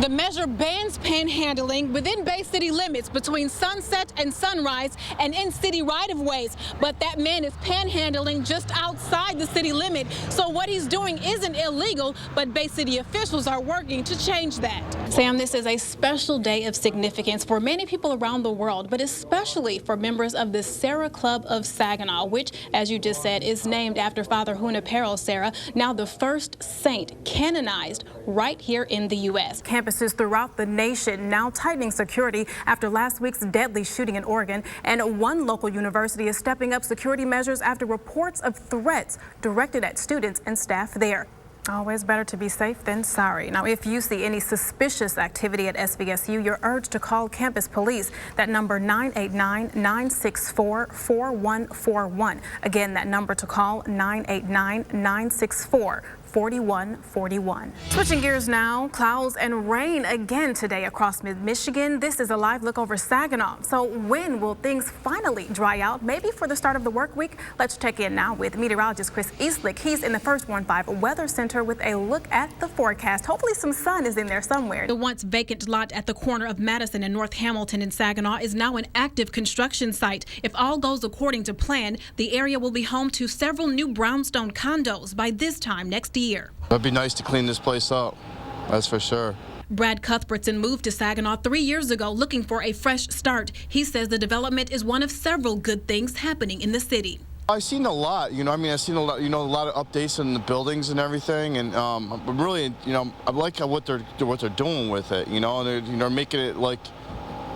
The measure bans panhandling within Bay City limits between sunset and sunrise and in city right-of-ways. But that man is panhandling just outside the city limit. So what he's doing isn't illegal, but Bay City officials are working to change that. Sam, this is a special day of significance for many people around the world, but especially for members of the Sarah Club of Saginaw, which, as you just said, is named after Father Junipero Serra, now the first saint canonized right here in the U.S. Campuses throughout the nation now tightening security after last week's deadly shooting in Oregon, and one local university is stepping up security measures after reports of threats directed at students and staff there. Always better to be safe than sorry. Now, if you see any suspicious activity at SVSU, you're urged to call campus police. That number 989-964-4141. Again, that number to call 989-964-4141. Switching gears now, clouds and rain again today across mid-Michigan. This is a live look over Saginaw. So when will things finally dry out? Maybe for the start of the work week? Let's check in now with meteorologist Chris Eastlick. He's in the First Warn 5 Weather Center with a look at the forecast. Hopefully some sun is in there somewhere. The once vacant lot at the corner of Madison and North Hamilton in Saginaw is now an active construction site. If all goes according to plan, the area will be home to several new brownstone condos by this time next year. It'd be nice to clean this place up, that's for sure. Brad Cuthbertson moved to Saginaw 3 years ago looking for a fresh start. He says the development is one of several good things happening in the city. I've seen a lot, I've seen a lot, a lot of updates in the buildings and everything, and I'm really, I like what they're doing with it, and they're making it like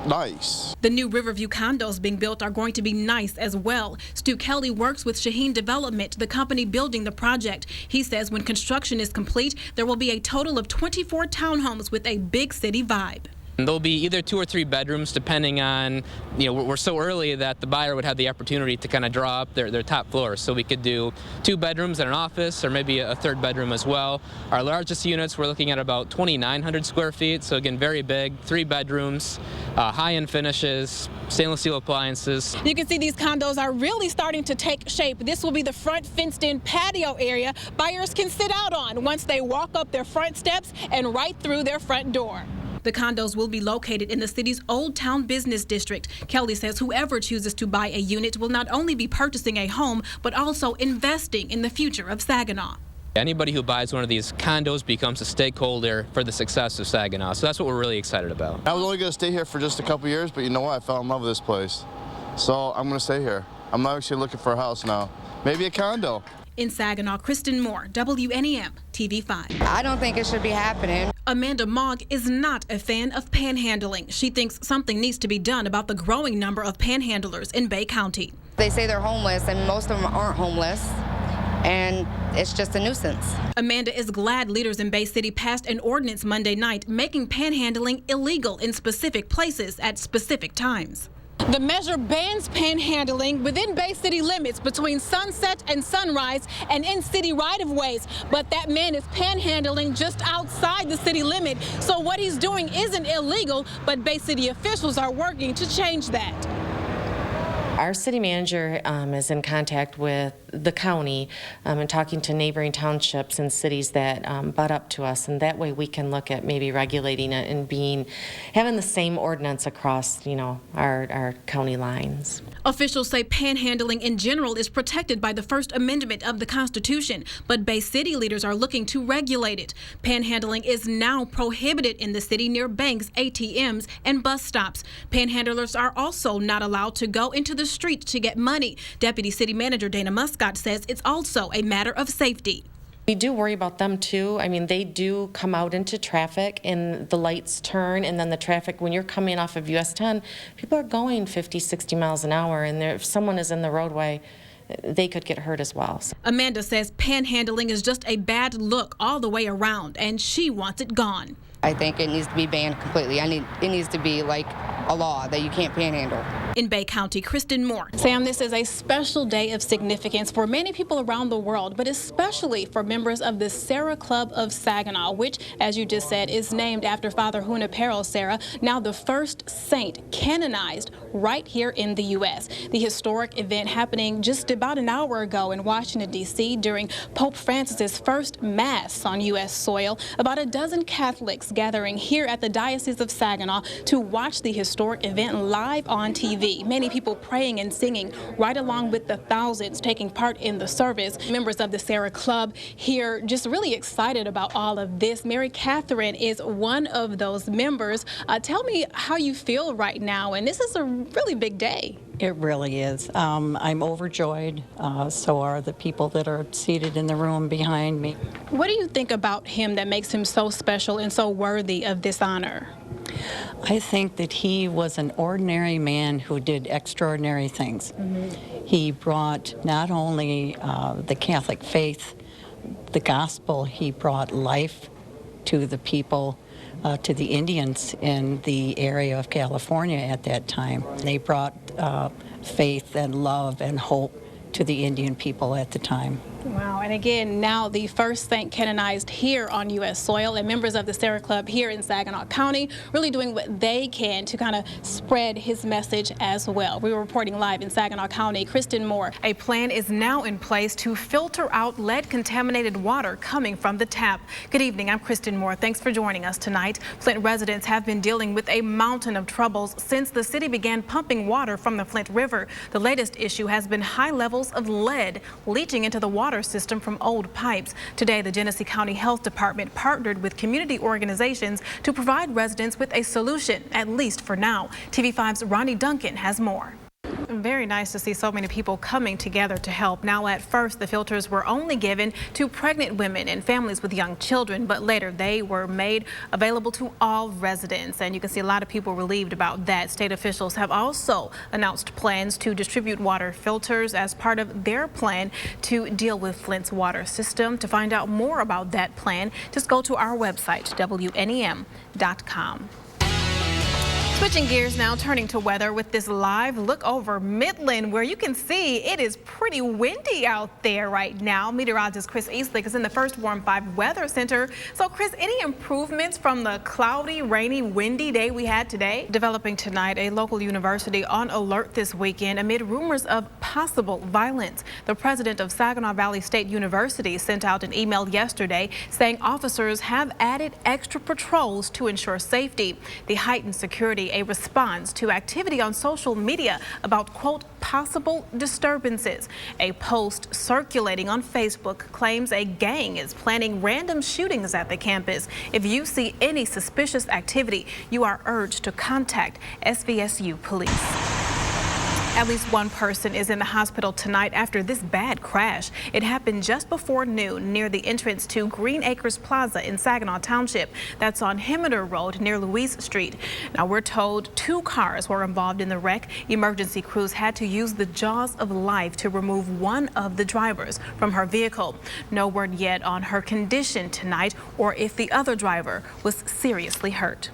nice. The new Riverview condos being built are going to be nice as well. Stu Kelly works with Shaheen Development, the company building the project. He says when construction is complete, there will be a total of 24 townhomes with a big city vibe. There'll be either 2 or 3 bedrooms depending on, we're so early that the buyer would have the opportunity to kind of draw up their top floors. So we could do 2 bedrooms and an office, or maybe a 3rd bedroom as well. Our largest units, we're looking at about 2,900 square feet. So again, very big, 3 bedrooms, high-end finishes, stainless steel appliances. You can see these condos are really starting to take shape. This will be the front fenced-in patio area buyers can sit out on once they walk up their front steps and right through their front door. The condos will be located in the city's Old Town Business District. Kelly says whoever chooses to buy a unit will not only be purchasing a home, but also investing in the future of Saginaw. Anybody who buys one of these condos becomes a stakeholder for the success of Saginaw. So that's what we're really excited about. I was only going to stay here for just a couple years, but you know what? I fell in love with this place. So I'm going to stay here. I'm not actually looking for a house now. Maybe a condo. In Saginaw, Kristin Moore, WNEM, TV5. I don't think it should be happening. Amanda Mogg is not a fan of panhandling. She thinks something needs to be done about the growing number of panhandlers in Bay County. They say they're homeless, and most of them aren't homeless, and it's just a nuisance. Amanda is glad leaders in Bay City passed an ordinance Monday night making panhandling illegal in specific places at specific times. The measure bans panhandling within Bay City limits between sunset and sunrise and in city right-of-ways. But that man is panhandling just outside the city limit. So what he's doing isn't illegal, but Bay City officials are working to change that. Our city manager is in contact with the county and talking to neighboring townships and cities that butt up to us, and that way we can look at maybe regulating it and having the same ordinance across, our county lines. Officials say panhandling in general is protected by the First Amendment of the Constitution, but Bay City leaders are looking to regulate it. Panhandling is now prohibited in the city near banks, ATMs, and bus stops. Panhandlers are also not allowed to go into the street to get money. Deputy City Manager Dana Muscott says it's also a matter of safety. We do worry about them too. I mean, they do come out into traffic and the lights turn, and then the traffic, when you're coming off of US 10, people are going 50, 60 miles an hour, and if someone is in the roadway, they could get hurt as well. Amanda says panhandling is just a bad look all the way around, and she wants it gone. I think it needs to be banned completely. It needs to be like a law that you can't panhandle. In Bay County, Kristin Moore. Sam, this is a special day of significance for many people around the world, but especially for members of the Sarah Club of Saginaw, which, as you just said, is named after Father Junipero Serra, now the first saint canonized right here in the U.S. The historic event happening just about an hour ago in Washington, D.C. during Pope Francis's first Mass on U.S. soil. About a dozen Catholics gathering here at the Diocese of Saginaw to watch the historic event live on TV. Many people praying and singing right along with the thousands taking part in the service. Members of the Sarah Club here just really excited about all of this. Mary Catherine is one of those members. Tell me how you feel right now, and this is a really big day. It really is. I'm overjoyed. So are the people that are seated in the room behind me. What do you think about him that makes him so special and so worthy of this honor? I think that he was an ordinary man who did extraordinary things. He brought not only the Catholic faith, the gospel, he brought life to the people, to the Indians in the area of California at that time. They brought faith and love and hope to the Indian people at the time. Wow, and again, now the first saint canonized here on U.S. soil, and members of the Sarah Club here in Saginaw County really doing what they can to kind of spread his message as well. We were reporting live in Saginaw County. Kristin Moore. A plan is now in place to filter out lead-contaminated water coming from the tap. Good evening, I'm Kristin Moore. Thanks for joining us tonight. Flint residents have been dealing with a mountain of troubles since the city began pumping water from the Flint River. The latest issue has been high levels of lead leaching into the water system from old pipes. Today, the Genesee County Health Department partnered with community organizations to provide residents with a solution, at least for now. TV5's Ronnie Duncan has more. Very nice to see so many people coming together to help. Now, at first, the filters were only given to pregnant women and families with young children, but later they were made available to all residents. And you can see a lot of people relieved about that. State officials have also announced plans to distribute water filters as part of their plan to deal with Flint's water system. To find out more about that plan, just go to our website, WNEM.com. Switching gears now, turning to weather with this live look over Midland, where you can see it is pretty windy out there right now. Meteorologist Chris Eastlick is in the First Warm 5 Weather Center. So, Chris, any improvements from the cloudy, rainy, windy day we had today? Developing tonight, a local university on alert this weekend amid rumors of possible violence. The president of Saginaw Valley State University sent out an email yesterday saying officers have added extra patrols to ensure safety. The heightened security a response to activity on social media about, quote, possible disturbances. A post circulating on Facebook claims a gang is planning random shootings at the campus. If you see any suspicious activity, you are urged to contact SVSU police. At least one person is in the hospital tonight after this bad crash. It happened just before noon near the entrance to Green Acres Plaza in Saginaw Township. That's on Hemmeter Road near Louise Street. Now, we're told 2 cars were involved in the wreck. Emergency crews had to use the jaws of life to remove one of the drivers from her vehicle. No word yet on her condition tonight or if the other driver was seriously hurt.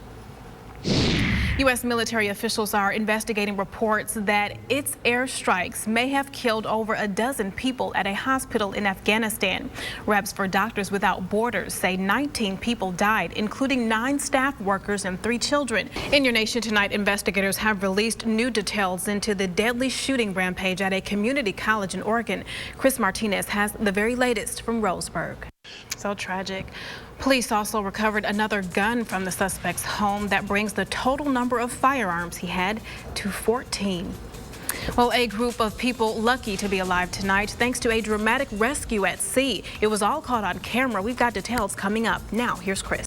U.S. military officials are investigating reports that its airstrikes may have killed over a dozen people at a hospital in Afghanistan. Reps for Doctors Without Borders say 19 people died, including 9 staff workers and 3 children. In Your Nation Tonight, investigators have released new details into the deadly shooting rampage at a community college in Oregon. Chris Martinez has the very latest from Roseburg. So tragic. Police also recovered another gun from the suspect's home that brings the total number of firearms he had to 14. Well, a group of people lucky to be alive tonight thanks to a dramatic rescue at sea. It was all caught on camera. We've got details coming up. Now, here's Chris.